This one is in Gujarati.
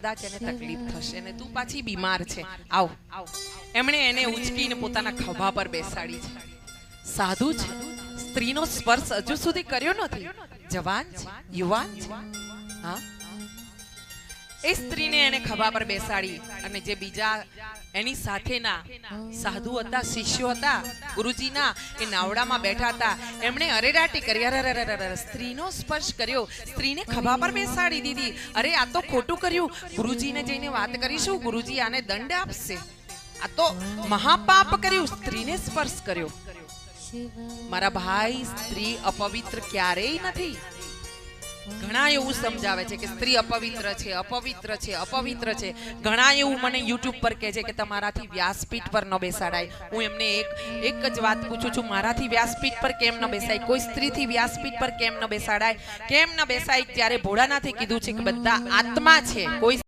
કદાચ એને તકલીફ થશે અને તું પાછી બીમાર છે, આવ. એમણે એને ઉચકીને પોતાના ખભા પર બેસાડી છે. સાધુ છે, સ્ત્રીનો સ્પર્શ હજુ સુધી કર્યો નથી, જવાન છે, યુવાન છે. હા, એ સ્ત્રીને એને ખભા પર બેસાડી અને જે બીજા એની સાથેના સાધુ હતા, શિષ્યો હતા ગુરુજીના, એ નાવડામાં બેઠા હતા. એમણે અરેરાટી કરી, અરે સ્ત્રીનો સ્પર્શ કર્યો, સ્ત્રીને ખભા પર બેસાડી દીધી. અરે આ તો ખોટું કર્યું, ગુરુજીને જઈને વાત કરીશું, ગુરુજી આને દંડ આપશે. આ તો મહાપાપ કર્યું, સ્ત્રીને સ્પર્શ કર્યો. મારા ભાઈ, સ્ત્રી અપવિત્ર ક્યારેય નથી. ઘણા એવું સમજાવે છે કે સ્ત્રી અપવિત્ર છે, અપવિત્ર છે, અપવિત્ર છે. ઘણા એવું મને યુટ્યુબ પર કહે છે કે તમારાથી વ્યાસપીઠ પર ન બેસાડાય. હું એમને એક જ વાત પૂછું છું, મારાથી વ્યાસપીઠ પર કેમ ન બેસાય? કોઈ સ્ત્રીથી વ્યાસપીઠ પર કેમ ન બેસાડાય? કેમ ન બેસાય? ત્યારે ભોળાનાથે કીધું છે કે બધા આત્મા છે, કોઈ